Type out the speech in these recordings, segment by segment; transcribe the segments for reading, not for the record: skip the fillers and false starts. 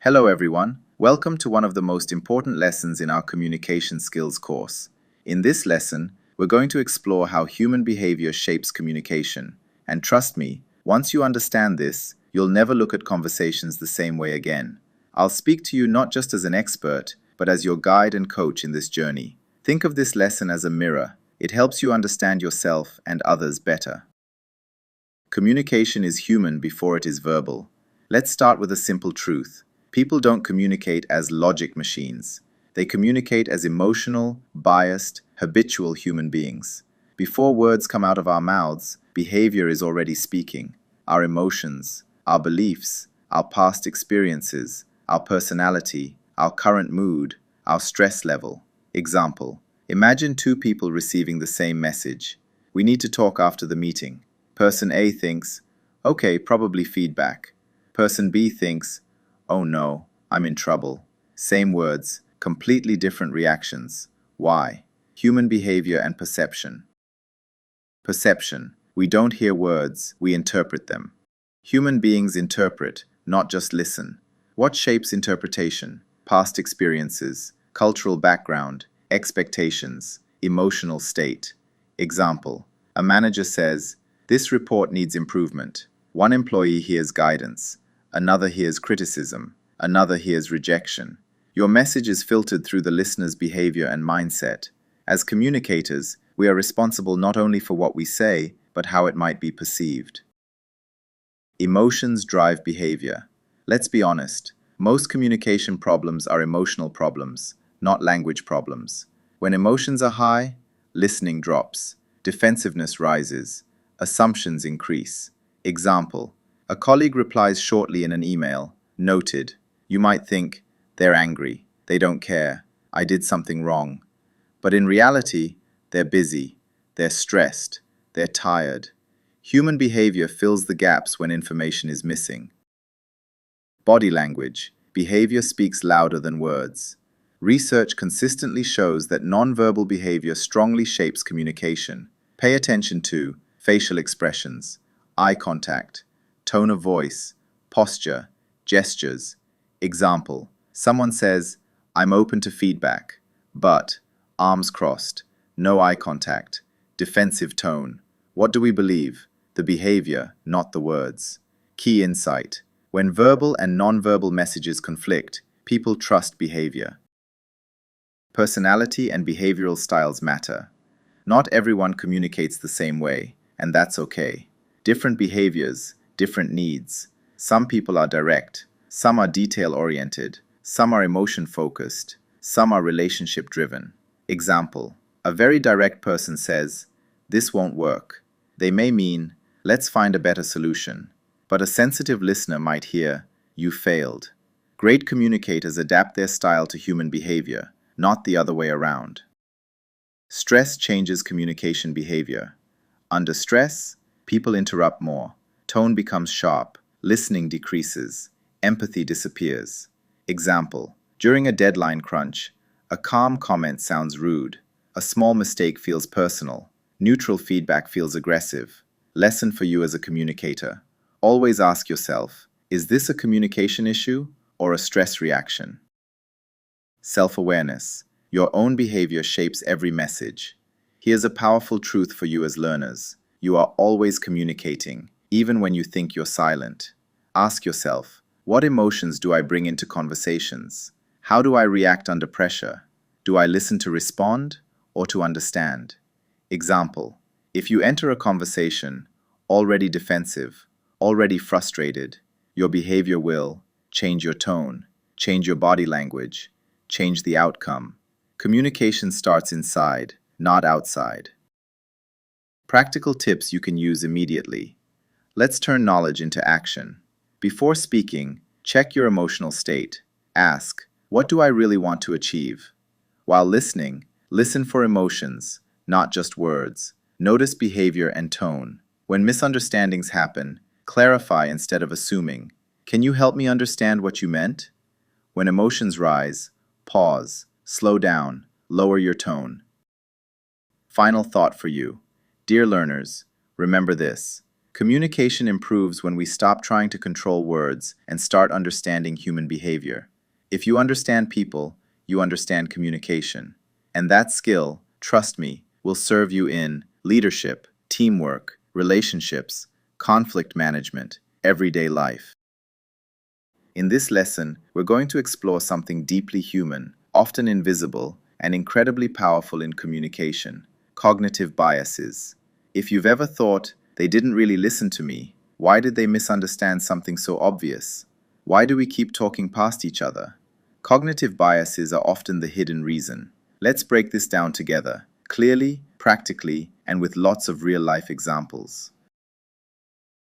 Hello everyone, welcome to one of the most important lessons in our communication skills course. In this lesson, we're going to explore how human behavior shapes communication. And trust me, once you understand this, you'll never look at conversations the same way again. I'll speak to you not just as an expert, but as your guide and coach in this journey. Think of this lesson as a mirror. It helps you understand yourself and others better. Communication is human before it is verbal. Let's start with a simple truth. People don't communicate as logic machines. They communicate as emotional, biased, habitual human beings. Before words come out of our mouths, behavior is already speaking. Our emotions, our beliefs, our past experiences, our personality, our current mood, our stress level. Example: imagine two people receiving the same message. We need to talk after the meeting. Person A thinks, okay, probably feedback. Person B thinks, oh no, I'm in trouble. Same words, completely different reactions. Why? Human behavior and perception. Perception. We don't hear words, we interpret them. Human beings interpret, not just listen. What shapes interpretation? Past experiences, cultural background, expectations, emotional state. Example: a manager says, this report needs improvement. One employee hears guidance. Another hears criticism. Another hears rejection. Your message is filtered through the listener's behavior and mindset. As communicators, we are responsible not only for what we say, but how it might be perceived. Emotions drive behavior. Let's be honest, most communication problems are emotional problems, not language problems. When emotions are high, listening drops, defensiveness rises, assumptions increase. Example: a colleague replies shortly in an email, noted. You might think, they're angry, they don't care, I did something wrong. But in reality, they're busy, they're stressed, they're tired. Human behavior fills the gaps when information is missing. Body language. Behavior speaks louder than words. Research consistently shows that nonverbal behavior strongly shapes communication. Pay attention to facial expressions, eye contact, tone of voice, posture, gestures. Example: someone says, I'm open to feedback, but arms crossed, no eye contact, defensive tone. What do we believe? The behavior, not the words. Key insight: when verbal and nonverbal messages conflict, people trust behavior. Personality and behavioral styles matter. Not everyone communicates the same way, and that's okay. Different behaviors, different needs. Some people are direct, some are detail-oriented, some are emotion-focused, some are relationship-driven. Example: a very direct person says, this won't work. They may mean, let's find a better solution. But a sensitive listener might hear, you failed. Great communicators adapt their style to human behavior, not the other way around. Stress changes communication behavior. Under stress, people interrupt more. Tone becomes sharp, listening decreases, empathy disappears. Example: during a deadline crunch, a calm comment sounds rude. A small mistake feels personal. Neutral feedback feels aggressive. Lesson for you as a communicator: always ask yourself, is this a communication issue or a stress reaction? Self-awareness. Your own behavior shapes every message. Here's a powerful truth for you as learners. You are always communicating, even when you think you're silent. Ask yourself, what emotions do I bring into conversations? How do I react under pressure? Do I listen to respond or to understand? Example: if you enter a conversation already defensive, already frustrated, your behavior will change your tone, change your body language, change the outcome. Communication starts inside, not outside. Practical tips you can use immediately. Let's turn knowledge into action. Before speaking, check your emotional state. Ask, what do I really want to achieve? While listening, listen for emotions, not just words. Notice behavior and tone. When misunderstandings happen, clarify instead of assuming. Can you help me understand what you meant? When emotions rise, pause, slow down, lower your tone. Final thought for you. Dear learners, remember this: Communication improves when we stop trying to control words and start understanding human behavior. If you understand people, you understand communication. And that skill, trust me, will serve you in leadership, teamwork, relationships, conflict management, everyday life. In this lesson, we're going to explore something deeply human, often invisible, and incredibly powerful in communication: cognitive biases. If you've ever thought, they didn't really listen to me, why did they misunderstand something so obvious? Why do we keep talking past each other? Cognitive biases are often the hidden reason. Let's break this down together, clearly, practically, and with lots of real-life examples.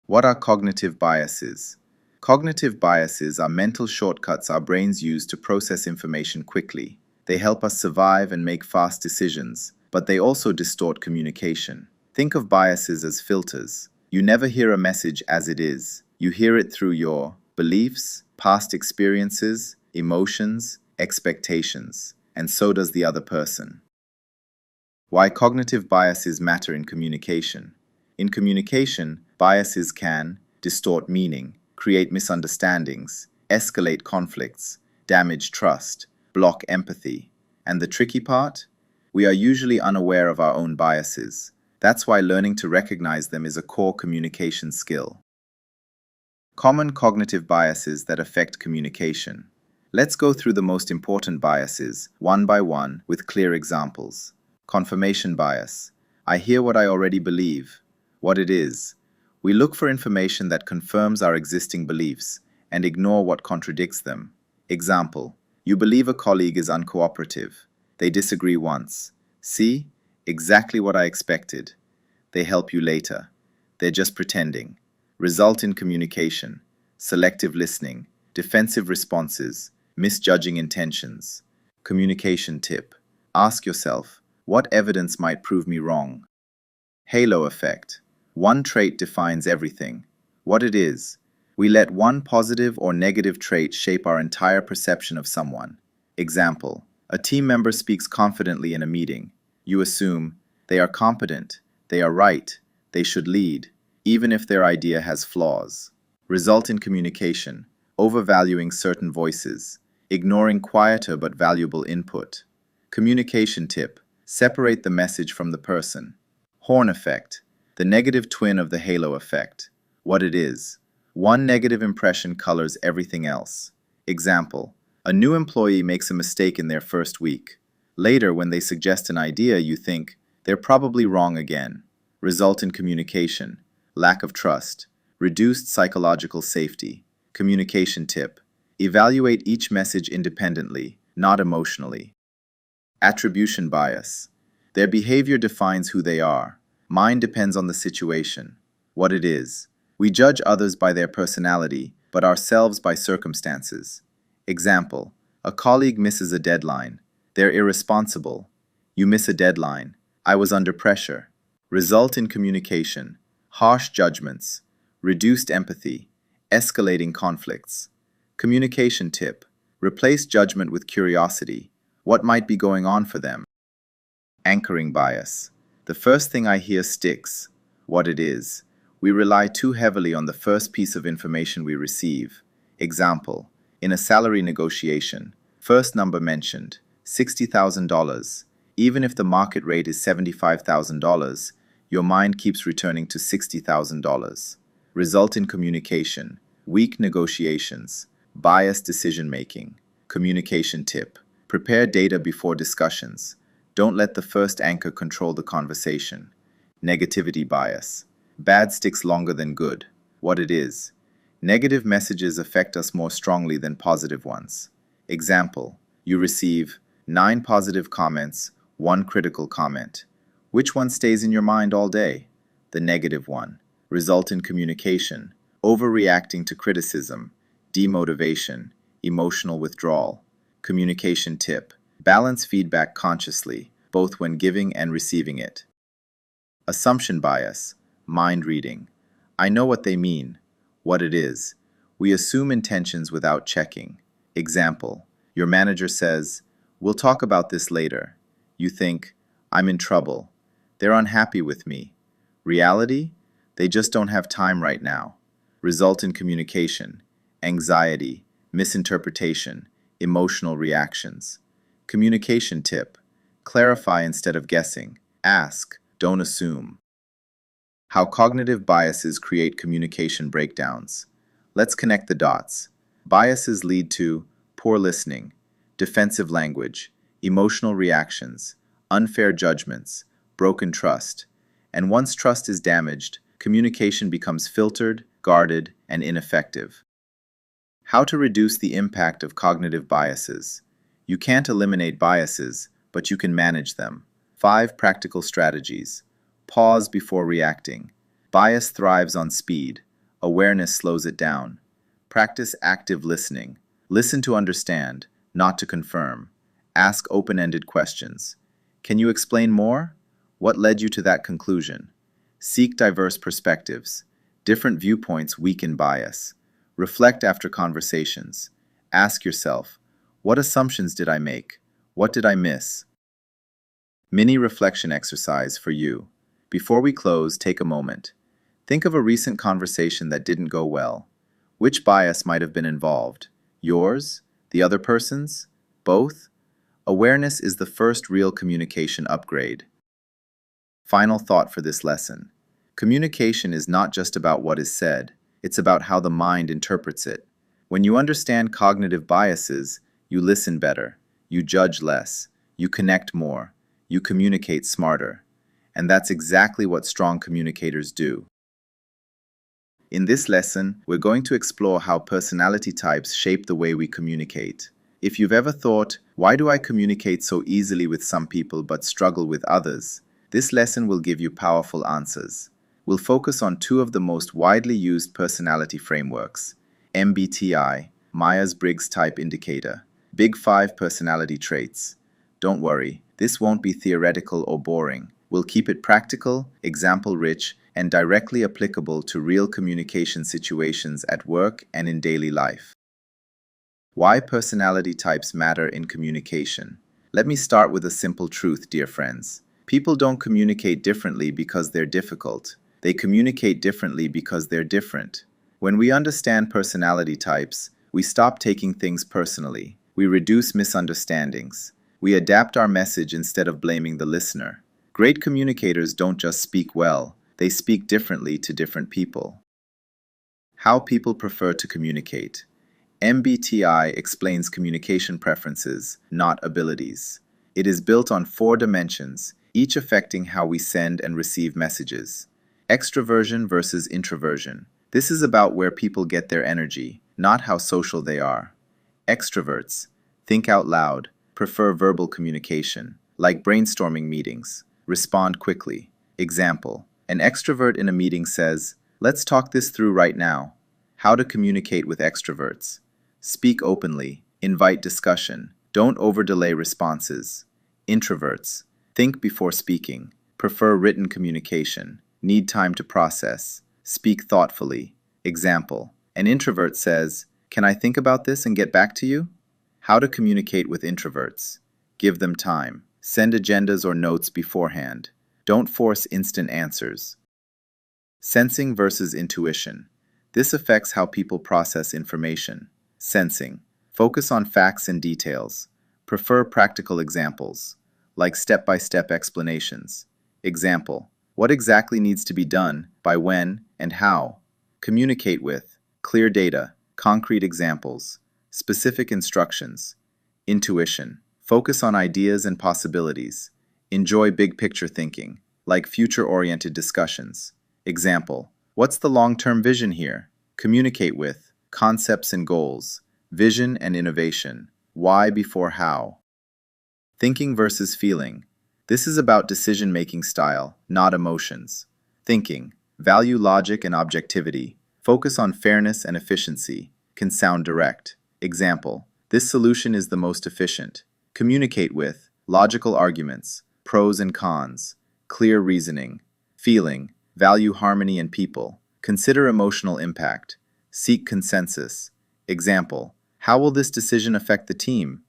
What are cognitive biases? Cognitive biases are mental shortcuts our brains use to process information quickly. They help us survive and make fast decisions, but they also distort communication. Think of biases as filters. You never hear a message as it is. You hear it through your beliefs, past experiences, emotions, expectations, and so does the other person. Why cognitive biases matter in communication. In communication, biases can distort meaning, create misunderstandings, escalate conflicts, damage trust, block empathy. And the tricky part? We are usually unaware of our own biases. That's why learning to recognize them is a core communication skill. Common cognitive biases that affect communication. Let's go through the most important biases, one by one, with clear examples. Confirmation bias. I hear what I already believe. What it is. We look for information that confirms our existing beliefs and ignore what contradicts them. Example. You believe a colleague is uncooperative. They disagree once. See? Exactly what I expected. They help you later. They're just pretending. Result in communication. Selective listening. Defensive responses. Misjudging intentions. Communication tip. Ask yourself, what evidence might prove me wrong? Halo effect. One trait defines everything. What it is. We let one positive or negative trait shape our entire perception of someone. Example. A team member speaks confidently in a meeting. You assume, they are competent, they are right, they should lead, even if their idea has flaws. Result in communication. Overvaluing certain voices. Ignoring quieter but valuable input. Communication tip. Separate the message from the person. Horn effect. The negative twin of the halo effect. What it is. One negative impression colors everything else. Example. A new employee makes a mistake in their first week. Later, when they suggest an idea, you think, they're probably wrong again. Result in communication. Lack of trust. Reduced psychological safety. Communication tip. Evaluate each message independently, not emotionally. Attribution bias. Their behavior defines who they are. Mine depends on the situation. What it is. We judge others by their personality, but ourselves by circumstances. Example. A colleague misses a deadline. They're irresponsible. You miss a deadline. I was under pressure. Result in communication. Harsh judgments. Reduced empathy. Escalating conflicts. Communication tip. Replace judgment with curiosity. What might be going on for them? Anchoring bias. The first thing I hear sticks. What it is. We rely too heavily on the first piece of information we receive. Example. In a salary negotiation, first number mentioned, $60,000. Even if the market rate is $75,000, your mind keeps returning to $60,000. Result in communication. Weak negotiations. Biased decision-making. Communication tip. Prepare data before discussions. Don't let the first anchor control the conversation. Negativity bias. Bad sticks longer than good. What it is. Negative messages affect us more strongly than positive ones. Example. You receive 9 positive comments, 1 critical comment. Which one stays in your mind all day? The negative one. Result in communication. Overreacting to criticism. Demotivation. Emotional withdrawal. Communication tip. Balance feedback consciously, both when giving and receiving it. Assumption bias. Mind reading. I know what they mean. What it is. We assume intentions without checking. Example. Your manager says, "We'll talk about this later." You think, "I'm in trouble. They're unhappy with me." Reality? They just don't have time right now. Result in communication, anxiety, misinterpretation, emotional reactions. Communication tip: clarify instead of guessing. Ask, don't assume. How cognitive biases create communication breakdowns. Let's connect the dots. Biases lead to poor listening, defensive language, emotional reactions, unfair judgments, broken trust. And once trust is damaged, communication becomes filtered, guarded, and ineffective. How to reduce the impact of cognitive biases. You can't eliminate biases, but you can manage them. 5 practical strategies. Pause before reacting. Bias thrives on speed. Awareness slows it down. Practice active listening. Listen to understand, not to confirm. Ask open-ended questions. Can you explain more? What led you to that conclusion? Seek diverse perspectives. Different viewpoints weaken bias. Reflect after conversations. Ask yourself, what assumptions did I make? What did I miss? Mini reflection exercise for you. Before we close, take a moment. Think of a recent conversation that didn't go well. Which bias might have been involved? Yours? The other person's? Both? Awareness is the first real communication upgrade. Final thought for this lesson. Communication is not just about what is said, it's about how the mind interprets it. When you understand cognitive biases, you listen better, you judge less, you connect more, you communicate smarter. And that's exactly what strong communicators do. In this lesson, we're going to explore how personality types shape the way we communicate. If you've ever thought, why do I communicate so easily with some people but struggle with others? This lesson will give you powerful answers. We'll focus on 2 of the most widely used personality frameworks: MBTI, Myers-Briggs Type Indicator, Big 5 personality traits. Don't worry, this won't be theoretical or boring. We'll keep it practical, example-rich, and directly applicable to real communication situations at work and in daily life. Why personality types matter in communication. Let me start with a simple truth, dear friends. People don't communicate differently because they're difficult. They communicate differently because they're different. When we understand personality types, we stop taking things personally. We reduce misunderstandings. We adapt our message instead of blaming the listener. Great communicators don't just speak well, they speak differently to different people. How people prefer to communicate. MBTI explains communication preferences, not abilities. It is built on 4 dimensions, each affecting how we send and receive messages. Extroversion versus introversion. This is about where people get their energy, not how social they are. Extroverts think out loud, prefer verbal communication, like brainstorming meetings, respond quickly. Example: an extrovert in a meeting says, "Let's talk this through right now." How to communicate with extroverts. Speak openly, invite discussion, don't over-delay responses. Introverts think before speaking, prefer written communication, need time to process, speak thoughtfully. Example: an introvert says, "Can I think about this and get back to you?" How to communicate with introverts. Give them time. Send agendas or notes beforehand. Don't force instant answers. Sensing versus intuition. This affects how people process information. Sensing. Focus on facts and details. Prefer practical examples, like step-by-step explanations. Example: what exactly needs to be done, by when, and how? Communicate with clear data, concrete examples, specific instructions. Intuition. Focus on ideas and possibilities. Enjoy big picture thinking, like future-oriented discussions. Example: what's the long-term vision here? Communicate with concepts and goals, vision and innovation, why before how. Thinking versus feeling. This is about decision-making style, not emotions. Thinking. Value logic and objectivity. Focus on fairness and efficiency. Can sound direct. Example: this solution is the most efficient. Communicate with logical arguments, pros and cons, clear reasoning. Feeling. Value harmony and people. Consider emotional impact. Seek consensus. Example: how will this decision affect the team?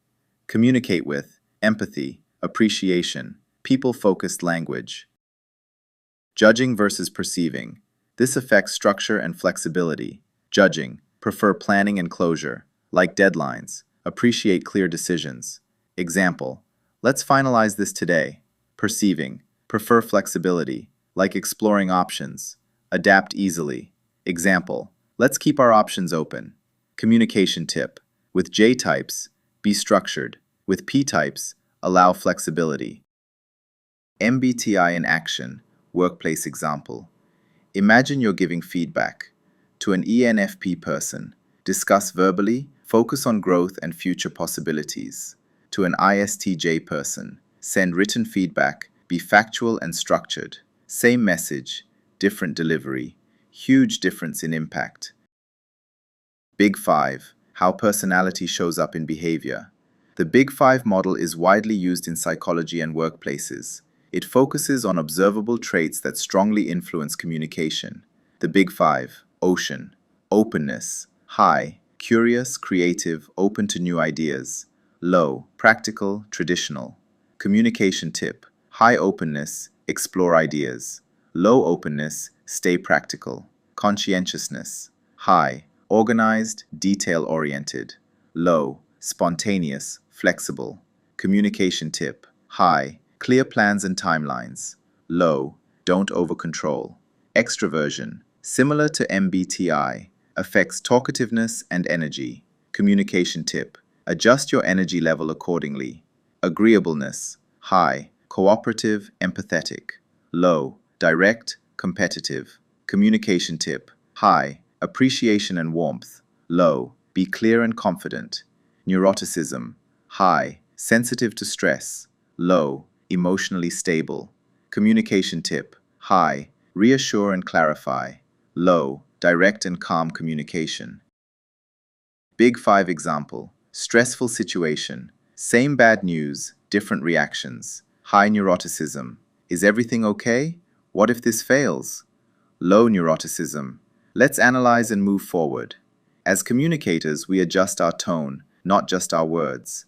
Communicate with empathy, appreciation, people-focused language. Judging versus perceiving. This affects structure and flexibility. Judging, prefer planning and closure, like deadlines, appreciate clear decisions. Example, let's finalize this today. Perceiving, prefer flexibility, like exploring options, adapt easily. Example, let's keep our options open. Communication tip, with J types, be structured. With P types, allow flexibility. MBTI in action, workplace example. Imagine you're giving feedback. To an ENFP person, discuss verbally, focus on growth and future possibilities. To an ISTJ person, send written feedback, be factual and structured. Same message, different delivery, huge difference in impact. Big Five, how personality shows up in behavior. The Big Five model is widely used in psychology and workplaces. It focuses on observable traits that strongly influence communication. The Big Five: Ocean, openness; high, curious, creative, open to new ideas; low, practical, traditional. Communication tip: high openness, explore ideas; low openness, stay practical. Conscientiousness: high, organized, detail-oriented; low, spontaneous, flexible. Communication tip: high, clear plans and timelines; low, don't over-control. Extroversion, similar to MBTI, affects talkativeness and energy. Communication tip: adjust your energy level accordingly. Agreeableness, high, cooperative, empathetic; low, direct, competitive. Communication tip: high, appreciation and warmth; low, be clear and confident. Neuroticism, high, sensitive to stress; low, emotionally stable. Communication tip: high, reassure and clarify; low, direct and calm communication. Big Five example, stressful situation. Same bad news, different reactions. High neuroticism, is everything okay? What if this fails? Low neuroticism, let's analyze and move forward. As communicators, we adjust our tone, not just our words.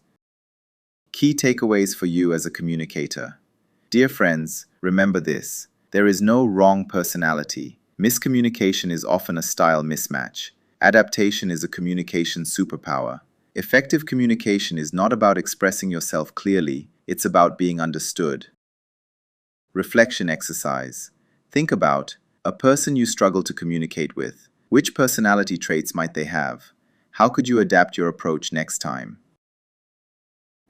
Key takeaways for you as a communicator. Dear friends, remember this: there is no wrong personality. Miscommunication is often a style mismatch. Adaptation is a communication superpower. Effective communication is not about expressing yourself clearly, it's about being understood. Reflection exercise. Think about a person you struggle to communicate with. Which personality traits might they have? How could you adapt your approach next time?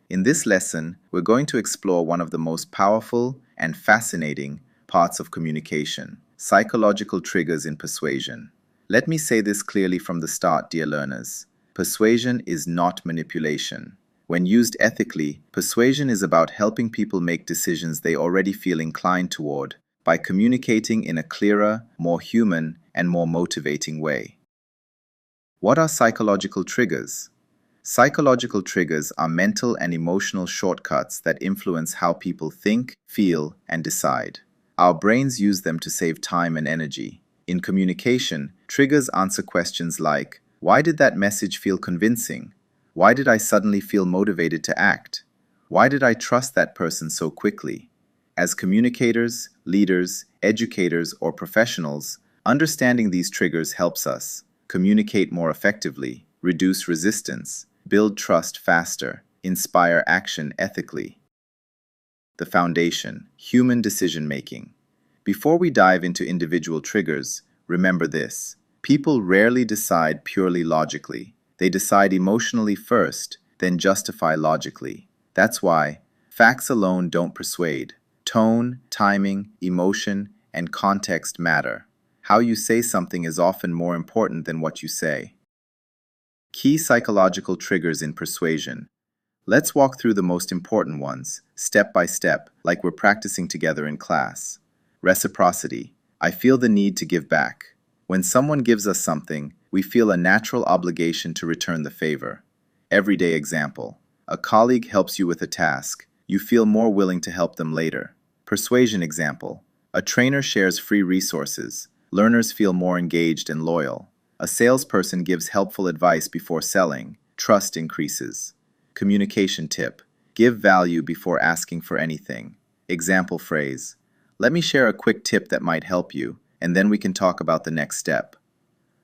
In this lesson, we're going to explore one of the most powerful and fascinating parts of communication: psychological triggers in persuasion. Let me say this clearly from the start, dear learners. Persuasion is not manipulation. When used ethically, persuasion is about helping people make decisions they already feel inclined toward by communicating in a clearer, more human, and more motivating way. What are psychological triggers? Psychological triggers are mental and emotional shortcuts that influence how people think, feel, and decide. Our brains use them to save time and energy. In communication, triggers answer questions like, why did that message feel convincing? Why did I suddenly feel motivated to act? Why did I trust that person so quickly? As communicators, leaders, educators, or professionals, understanding these triggers helps us communicate more effectively, reduce resistance, build trust faster, inspire action ethically. The foundation: human decision-making. Before we dive into individual triggers, remember this: people rarely decide purely logically. They decide emotionally first, then justify logically. That's why facts alone don't persuade. Tone, timing, emotion, and context matter. How you say something is often more important than what you say. Key psychological triggers in persuasion. Let's walk through the most important ones, step by step, like we're practicing together in class. Reciprocity. I feel the need to give back. When someone gives us something, we feel a natural obligation to return the favor. Everyday example. A colleague helps you with a task. You feel more willing to help them later. Persuasion example. A trainer shares free resources. Learners feel more engaged and loyal. A salesperson gives helpful advice before selling. Trust increases. Communication tip: give value before asking for anything. Example phrase: let me share a quick tip that might help you. and then we can talk about the next step.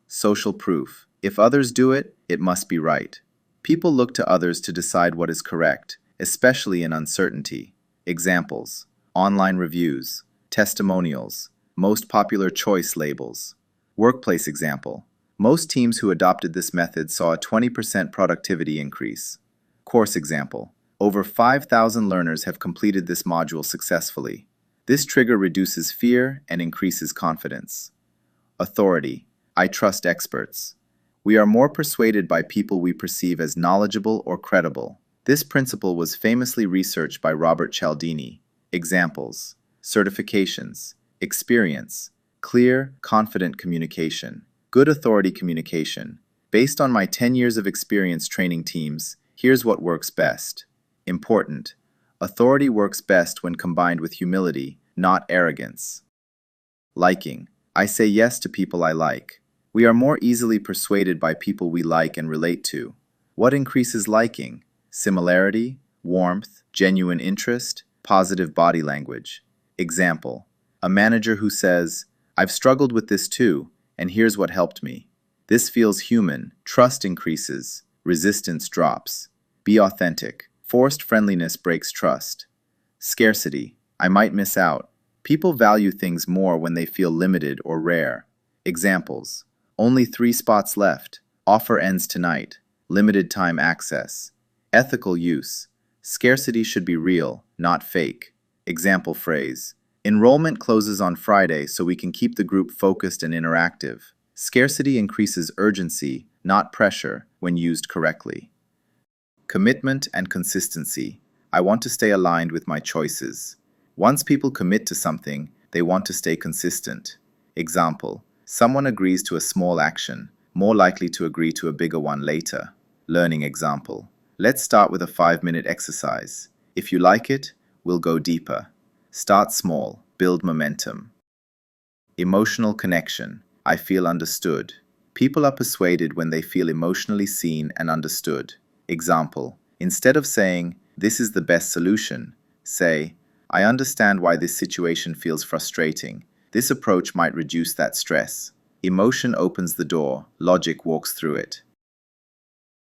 Social proof. If others do it, it must be right. People look to others to decide what is correct, especially in uncertainty. Examples: online reviews, testimonials, most popular choice labels. Workplace example: most teams who adopted this method saw a 20% productivity increase. Course example: over 5,000 learners have completed this module successfully. This trigger reduces fear and increases confidence. Authority. I trust experts. We are more persuaded by people we perceive as knowledgeable or credible. This principle was famously researched by Robert Cialdini. Examples: certifications, experience, clear, confident communication, good authority communication. Based on my 10 years of experience training teams, here's what works best. Important: authority works best when combined with humility, not arrogance. Liking. I say yes to people I like. We are more easily persuaded by people we like and relate to. What increases liking? Similarity, warmth, genuine interest, positive body language. Example: a manager who says, "I've struggled with this too, and here's what helped me." This feels human, trust increases, resistance drops. Be authentic. Forced friendliness breaks trust. Scarcity. I might miss out. People value things more when they feel limited or rare. Examples: only 3 spots left, offer ends tonight, limited time access. Ethical use. Scarcity should be real, not fake. Example phrase: enrollment closes on Friday so we can keep the group focused and interactive. Scarcity increases urgency, not pressure, when used correctly. Commitment and consistency. I want to stay aligned with my choices. Once people commit to something, they want to stay consistent. Example: someone agrees to a small action, more likely to agree to a bigger one later. Learning example: let's start with a 5-minute exercise. If you like it, we'll go deeper. Start small, build momentum. Emotional connection. I feel understood. People are persuaded when they feel emotionally seen and understood. Example: instead of saying, "This is the best solution," say, "I understand why this situation feels frustrating." This approach might reduce that stress. Emotion opens the door, logic walks through it.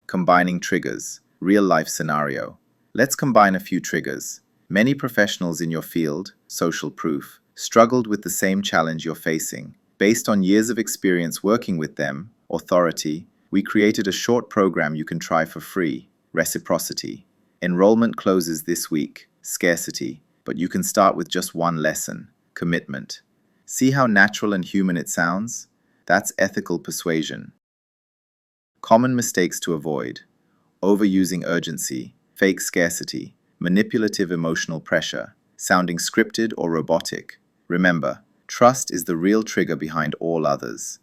Combining triggers. Real-life scenario. Let's combine a few triggers. Many professionals in your field, social proof, struggled with the same challenge you're facing. Based on years of experience working with them, authority, we created a short program you can try for free. Reciprocity. Enrollment closes this week. Scarcity. But you can start with just one lesson. Commitment. See how natural and human it sounds? That's ethical persuasion. Common mistakes to avoid: overusing urgency, fake scarcity, manipulative emotional pressure, sounding scripted or robotic. Remember, trust is the real trigger behind all others.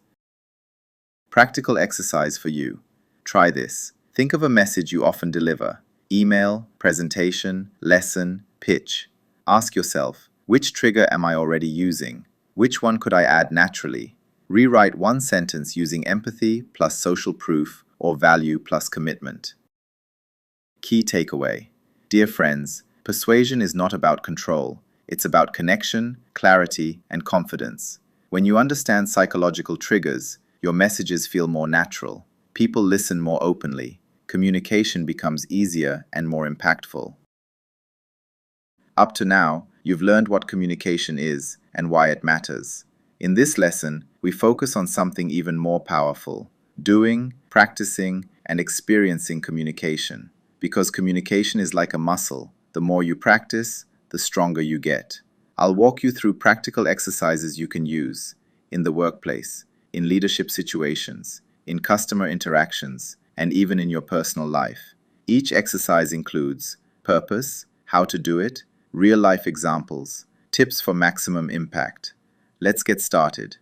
Practical exercise for you. Try this. Think of a message you often deliver: email, presentation, lesson, pitch. Ask yourself, which trigger am I already using? Which one could I add naturally? Rewrite one sentence using empathy plus social proof or value plus commitment. Key takeaway. Dear friends, persuasion is not about control. It's about connection, clarity, and confidence. When you understand psychological triggers, your messages feel more natural. People listen more openly. Communication becomes easier and more impactful. Up to now, you've learned what communication is and why it matters. In this lesson, we focus on something even more powerful: doing, practicing, and experiencing communication. Because communication is like a muscle. The more you practice, the stronger you get. I'll walk you through practical exercises you can use in the workplace, in leadership situations, in customer interactions, and even in your personal life. Each exercise includes purpose, how to do it, real-life examples, tips for maximum impact. Let's get started.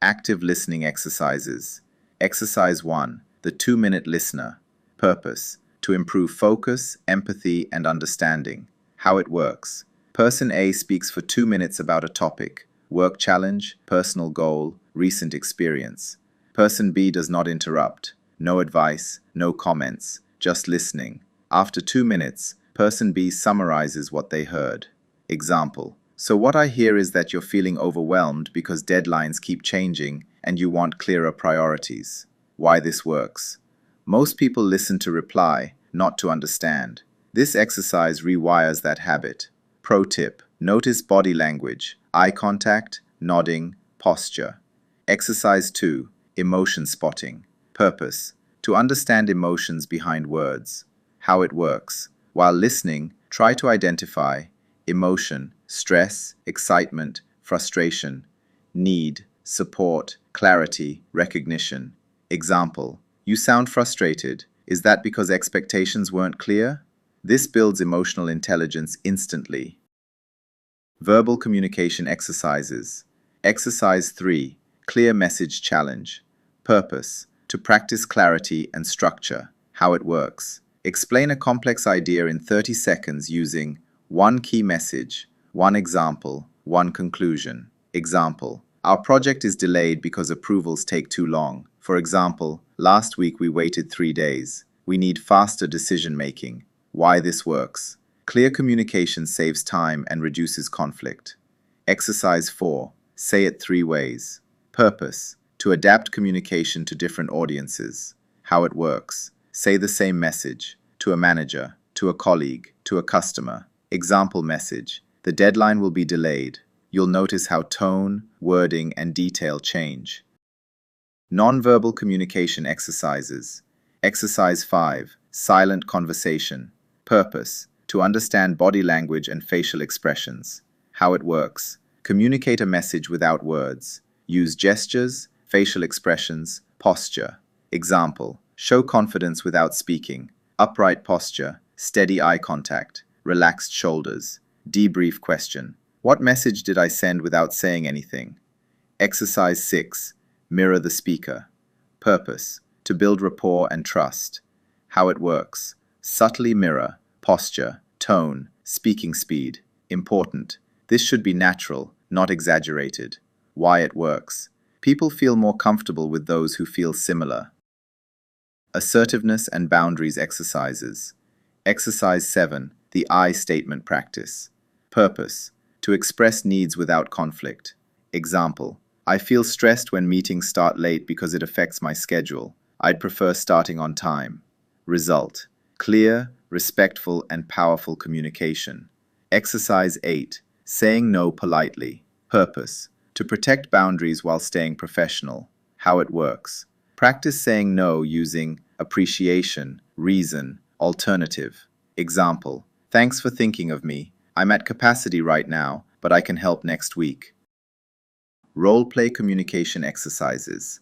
Active listening exercises. Exercise 1, the 2-minute listener. Purpose: to improve focus, empathy, and understanding. How it works. Person A speaks for 2 minutes about a topic: work challenge, personal goal, recent experience. Person B does not interrupt. No advice, no comments, just listening. After 2 minutes, Person B summarizes what they heard. Example: So what I hear is that you're feeling overwhelmed because deadlines keep changing and you want clearer priorities. Why this works. Most people listen to reply, not to understand. This exercise rewires that habit. Pro tip: notice body language, eye contact, nodding, posture. Exercise 2. Emotion spotting. Purpose: to understand emotions behind words. How it works. While listening, try to identify emotion, stress, excitement, frustration, need, support, clarity, recognition. Example: you sound frustrated. Is that because expectations weren't clear? This builds emotional intelligence instantly. Verbal communication exercises. Exercise 3. Clear message challenge. Purpose: to practice clarity and structure. How it works. Explain a complex idea in 30 seconds using one key message, one example, one conclusion. Example: our project is delayed because approvals take too long. For example, last week we waited 3 days. We need faster decision making. Why this works. Clear communication saves time and reduces conflict. Exercise 4. Say it 3 ways. Purpose: to adapt communication to different audiences. How it works. Say the same message to a manager, to a colleague, to a customer. Example message: the deadline will be delayed. You'll notice how tone, wording, and detail change. Nonverbal communication exercises. Exercise 5. Silent conversation. Purpose: to understand body language and facial expressions. How it works. Communicate a message without words. Use gestures, facial expressions, posture. Example: show confidence without speaking. Upright posture, steady eye contact, relaxed shoulders. Debrief question: what message did I send without saying anything? Exercise 6. Mirror the speaker. Purpose: to build rapport and trust. How it works. Subtly mirror posture, tone, speaking speed. Important: this should be natural, not exaggerated. Why it works. People feel more comfortable with those who feel similar. Assertiveness and boundaries exercises. Exercise 7. The I statement practice. Purpose: to express needs without conflict. Example: I feel stressed when meetings start late because it affects my schedule. I'd prefer starting on time. Result: clear, respectful, and powerful communication. Exercise 8. Saying no politely. Purpose: to protect boundaries while staying professional. How it works. Practice saying no using appreciation, reason, alternative. Example: thanks for thinking of me. I'm at capacity right now, but I can help next week. Role-play communication exercises.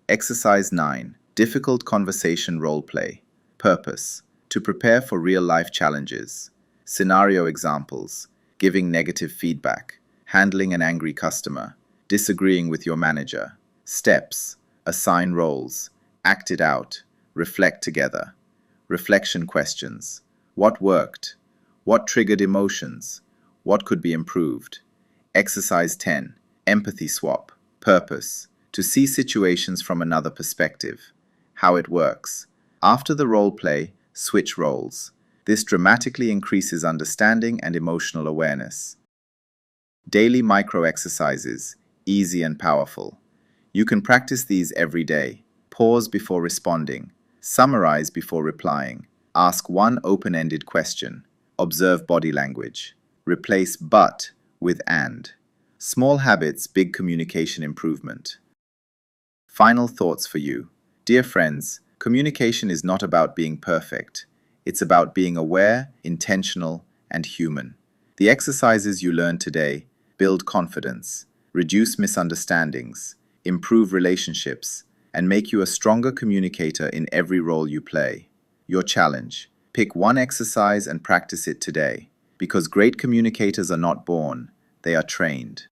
Exercise 9. Difficult conversation role-play. Purpose: to prepare for real-life challenges. Scenario examples: giving negative feedback, handling an angry customer, disagreeing with your manager. Steps: assign roles, act it out, reflect together. Reflection questions: what worked? What triggered emotions? What could be improved? Exercise 10. Empathy swap. Purpose: to see situations from another perspective. How it works. After the role play, switch roles. This dramatically increases understanding and emotional awareness. Daily micro exercises, easy and powerful. You can practice these every day. Pause before responding. Summarize before replying. Ask one open-ended question. Observe body language. Replace but with and. Small habits, big communication improvement. Final thoughts for you. Dear friends, communication is not about being perfect. It's about being aware, intentional, and human. The exercises you learned today build confidence, reduce misunderstandings, improve relationships, and make you a stronger communicator in every role you play. Your challenge: pick one exercise and practice it today, because great communicators are not born, they are trained.